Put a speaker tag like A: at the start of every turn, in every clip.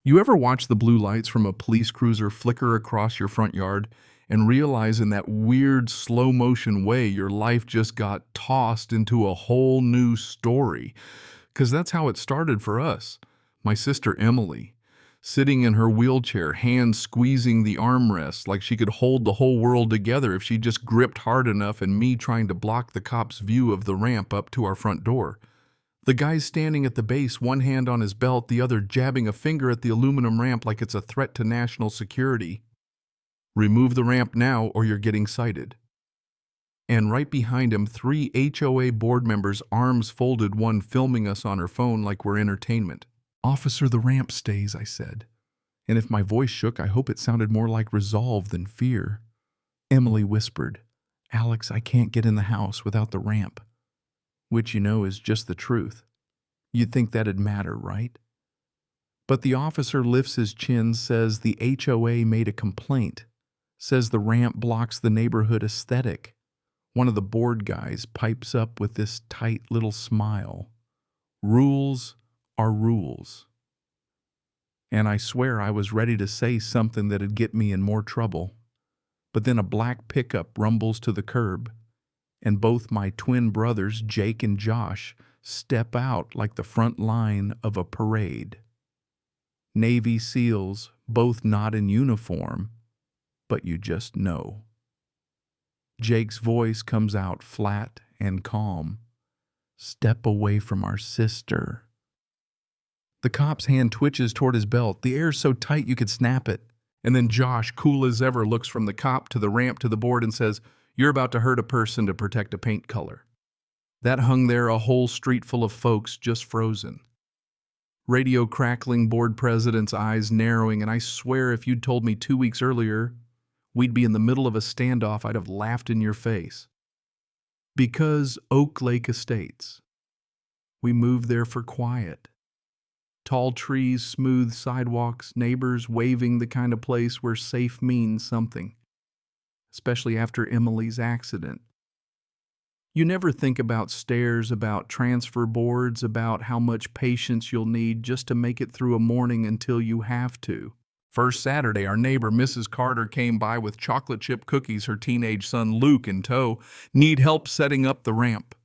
A: You ever watch the blue lights from a police cruiser flicker across your front yard and realize in that weird slow motion way your life just got tossed into a whole new story? Because that's how it started for us. My sister Emily, sitting in her wheelchair, hands squeezing the armrest like she could hold the whole world together if she just gripped hard enough, and me trying to block the cop's view of the ramp up to our front door. The guy's standing at the base, one hand on his belt, the other jabbing a finger at the aluminum ramp like it's a threat to national security. Remove the ramp now or you're getting cited. And right behind him, three HOA board members, arms folded, one filming us on her phone like we're entertainment. "Officer, the ramp stays," I said. And if my voice shook, I hope it sounded more like resolve than fear. Emily whispered, "Alex, I can't get in the house without the ramp." Which, is just the truth. You'd think that'd matter, right? But the officer lifts his chin, says the HOA made a complaint, says the ramp blocks the neighborhood aesthetic. One of the board guys pipes up with this tight little smile. Rules are rules. And I swear I was ready to say something that'd get me in more trouble. But then a black pickup rumbles to the curb, and both my twin brothers, Jake and Josh, step out like the front line of a parade. Navy SEALs, both not in uniform, but you just know. Jake's voice comes out flat and calm. "Step away from our sister." The cop's hand twitches toward his belt. The air's so tight you could snap it. And then Josh, cool as ever, looks from the cop to the ramp to the board and says, "You're about to hurt a person to protect a paint color." That hung there, a whole street full of folks just frozen. Radio crackling, board president's eyes narrowing, and I swear if you'd told me 2 weeks earlier we'd be in the middle of a standoff, I'd have laughed in your face. Because Oak Lake Estates. We moved there for quiet. Tall trees, smooth sidewalks, neighbors waving, the kind of place where safe means something. Especially after Emily's accident. You never think about stairs, about transfer boards, about how much patience you'll need just to make it through a morning until you have to. First Saturday, our neighbor, Mrs. Carter, came by with chocolate chip cookies, her teenage son Luke in tow. "Need help setting up the ramp."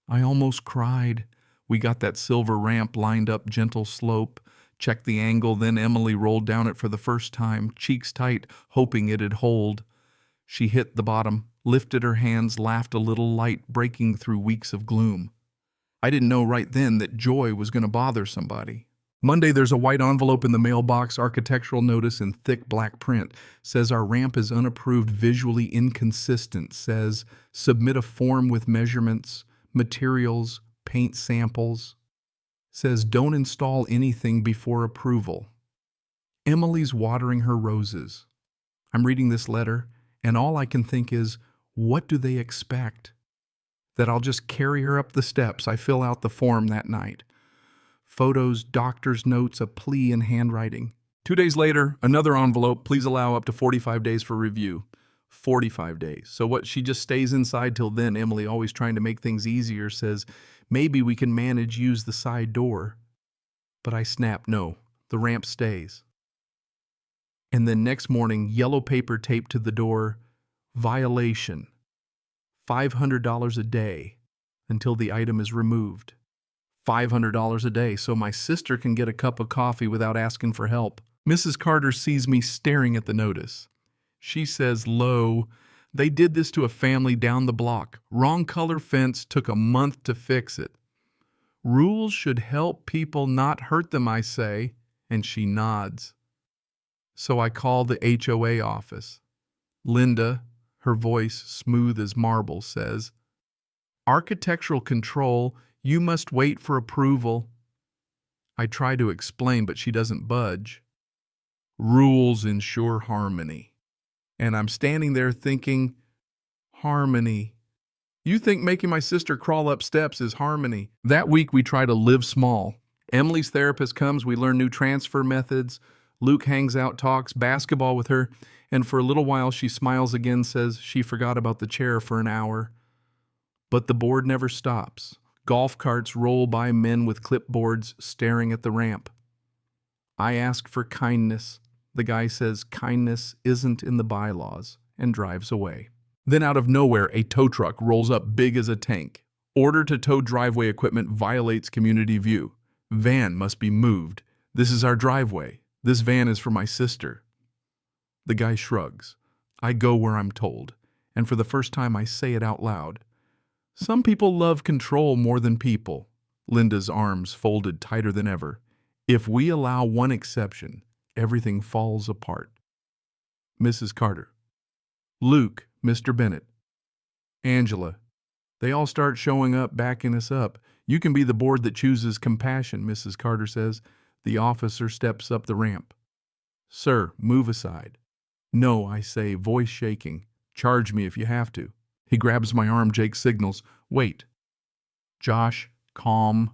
A: I almost cried. We got that silver ramp lined up, gentle slope, checked the angle, then Emily rolled down it for the first time, cheeks tight, hoping it'd hold. She hit the bottom, lifted her hands, laughed a little, light breaking through weeks of gloom. I didn't know right then that joy was going to bother somebody. Monday, there's a white envelope in the mailbox, architectural notice in thick black print. Says our ramp is unapproved, visually inconsistent. Says submit a form with measurements, materials, paint samples. Says don't install anything before approval. Emily's watering her roses. I'm reading this letter, and all I can think is, what do they expect? That I'll just carry her up the steps. I fill out the form that night. Photos, doctor's notes, a plea in handwriting. 2 days later, another envelope. Please allow up to 45 days for review. 45 days. So what, she just stays inside till then? Emily, always trying to make things easier, says, maybe we can manage, use the side door. But I snap, no, the ramp stays. And then next morning, yellow paper taped to the door, violation, $500 a day until the item is removed. $500 a day so my sister can get a cup of coffee without asking for help. Mrs. Carter sees me staring at the notice. She says low, "They did this to a family down the block. Wrong color fence, took a month to fix it." Rules should help people, not hurt them, I say, and she nods. So I call the HOA office. Linda, her voice smooth as marble, says, "Architectural control, you must wait for approval." I try to explain, but she doesn't budge. Rules ensure harmony. And I'm standing there thinking, harmony. You think making my sister crawl up steps is harmony? That week we try to live small. Emily's therapist comes, we learn new transfer methods. Luke hangs out, talks basketball with her, and for a little while she smiles again, says she forgot about the chair for an hour. But the board never stops. Golf carts roll by, men with clipboards staring at the ramp. I ask for kindness. The guy says kindness isn't in the bylaws and drives away. Then out of nowhere, a tow truck rolls up big as a tank. Order to tow driveway equipment violates community view. Van must be moved. This is our driveway. This van is for my sister. The guy shrugs. I go where I'm told, and for the first time I say it out loud. Some people love control more than people. Linda's arms folded tighter than ever. If we allow one exception, everything falls apart. Mrs. Carter. Luke, Mr. Bennett. Angela. They all start showing up, backing us up. You can be the board that chooses compassion, Mrs. Carter says. The officer steps up the ramp. Sir, move aside. No, I say, voice shaking. Charge me if you have to. He grabs my arm. Jake signals. Wait. Josh, calm.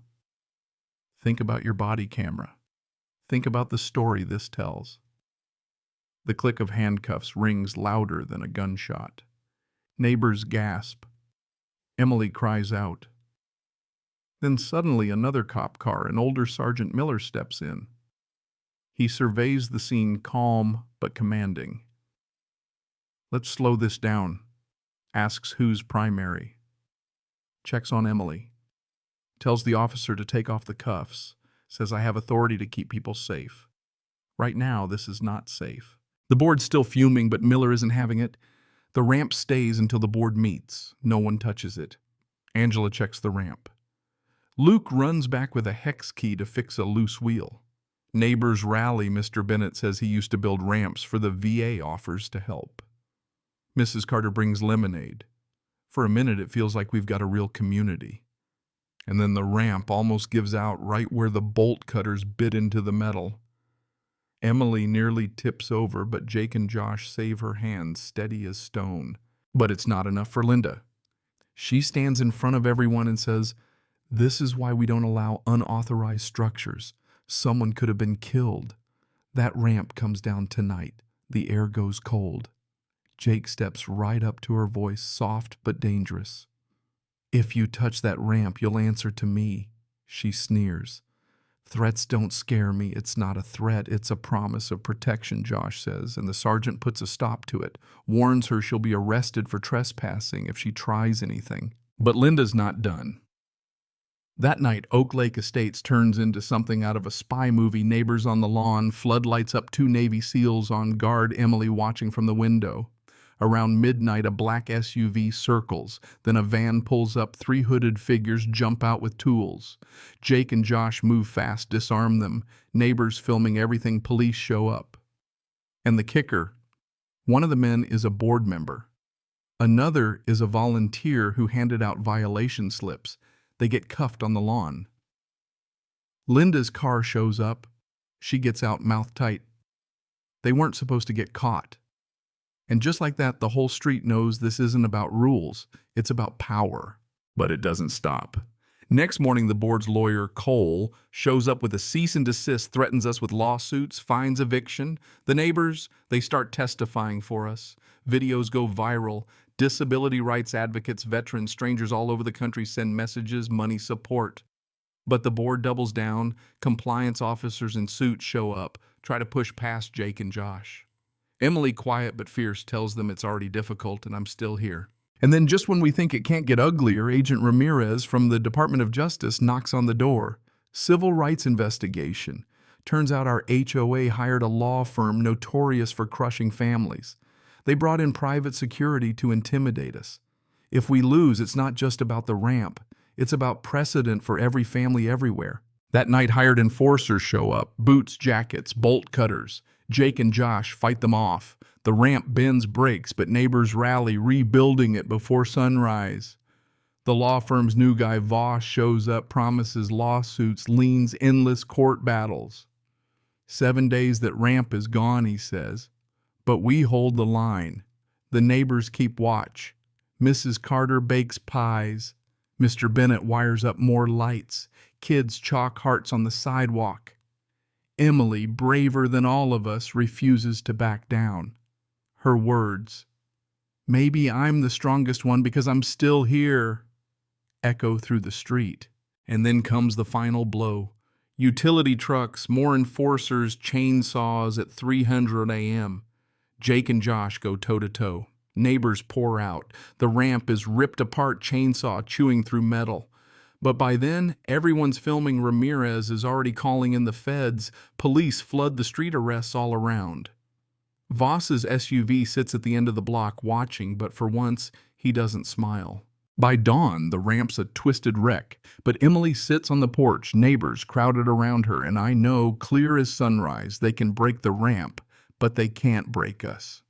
A: Think about your body camera. Think about the story this tells. The click of handcuffs rings louder than a gunshot. Neighbors gasp. Emily cries out. Then suddenly another cop car, an older Sergeant Miller, steps in. He surveys the scene calm but commanding. Let's slow this down. Asks who's primary. Checks on Emily. Tells the officer to take off the cuffs. Says I have authority to keep people safe. Right now, this is not safe. The board's still fuming, but Miller isn't having it. The ramp stays until the board meets. No one touches it. Angela checks the ramp. Luke runs back with a hex key to fix a loose wheel. Neighbors rally. Mr. Bennett says he used to build ramps for the VA, offers to help. Mrs. Carter brings lemonade. For a minute, it feels like we've got a real community. And then the ramp almost gives out right where the bolt cutters bit into the metal. Emily nearly tips over, but Jake and Josh save her hands, steady as stone. But it's not enough for Linda. She stands in front of everyone and says, "This is why we don't allow unauthorized structures. Someone could have been killed. That ramp comes down tonight. The air goes cold." Jake steps right up to her, voice soft but dangerous. "If you touch that ramp, you'll answer to me," she sneers. "Threats don't scare me. It's not a threat. It's a promise of protection," Josh says, and the sergeant puts a stop to it, warns her she'll be arrested for trespassing if she tries anything. But Linda's not done. That night, Oak Lake Estates turns into something out of a spy movie. Neighbors on the lawn, floodlights up, 2 Navy SEALs on guard, Emily watching from the window. Around midnight, a black SUV circles. Then a van pulls up. 3 hooded figures jump out with tools. Jake and Josh move fast, disarm them. Neighbors filming everything. Police show up. And the kicker, one of the men is a board member. Another is a volunteer who handed out violation slips. They get cuffed on the lawn. Linda's car shows up. She gets out, mouth tight. They weren't supposed to get caught. And just like that, the whole street knows this isn't about rules. It's about power. But it doesn't stop. Next morning, the board's lawyer, Cole, shows up with a cease and desist, threatens us with lawsuits, fines, eviction. The neighbors, they start testifying for us. Videos go viral. Disability rights advocates, veterans, strangers all over the country send messages, money, support. But the board doubles down. Compliance officers in suits show up, try to push past Jake and Josh. Emily, quiet but fierce, tells them it's already difficult and I'm still here. And then just when we think it can't get uglier, Agent Ramirez from the Department of Justice knocks on the door. Civil rights investigation. Turns out our HOA hired a law firm notorious for crushing families. They brought in private security to intimidate us. If we lose, it's not just about the ramp. It's about precedent for every family everywhere. That night, hired enforcers show up. Boots, jackets, bolt cutters. Jake and Josh fight them off. The ramp bends, breaks, but neighbors rally, rebuilding it before sunrise. The law firm's new guy, Voss, shows up, promises lawsuits, liens, endless court battles. 7 days that ramp is gone, he says. But we hold the line. The neighbors keep watch. Mrs. Carter bakes pies. Mr. Bennett wires up more lights. Kids chalk hearts on the sidewalk. Emily, braver than all of us, refuses to back down. Her words, "Maybe I'm the strongest one because I'm still here," echo through the street. And then comes the final blow. Utility trucks, more enforcers, chainsaws at 300 a.m. Jake and Josh go toe-to-toe. Neighbors pour out. The ramp is ripped apart, chainsaw chewing through metal. But by then, everyone's filming. Ramirez is already calling in the feds. Police flood the street, arrests all around. Voss's SUV sits at the end of the block watching, but for once, he doesn't smile. By dawn, the ramp's a twisted wreck, but Emily sits on the porch, neighbors crowded around her, and I know, clear as sunrise, they can break the ramp, but they can't break us.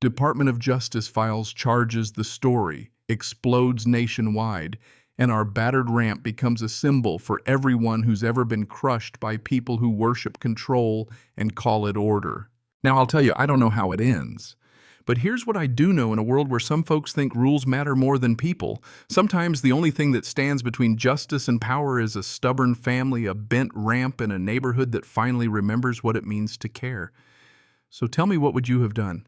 A: Department of Justice files charges. The story explodes nationwide, and our battered ramp becomes a symbol for everyone who's ever been crushed by people who worship control and call it order. Now, I'll tell you, I don't know how it ends. But here's what I do know: in a world where some folks think rules matter more than people, sometimes the only thing that stands between justice and power is a stubborn family, a bent ramp, and a neighborhood that finally remembers what it means to care. So tell me, what would you have done?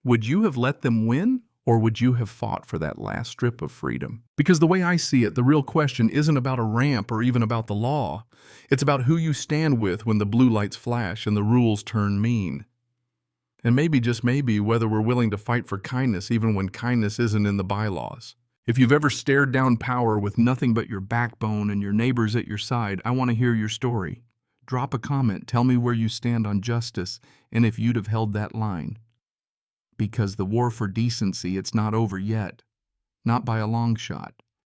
A: Would you have let them win, or would you have fought for that last strip of freedom? Because the way I see it, the real question isn't about a ramp or even about the law. It's about who you stand with when the blue lights flash and the rules turn mean. And maybe, just maybe, whether we're willing to fight for kindness even when kindness isn't in the bylaws. If you've ever stared down power with nothing but your backbone and your neighbors at your side, I want to hear your story. Drop a comment, tell me where you stand on justice and if you'd have held that line. Because the war for decency, it's not over yet. Not by a long shot.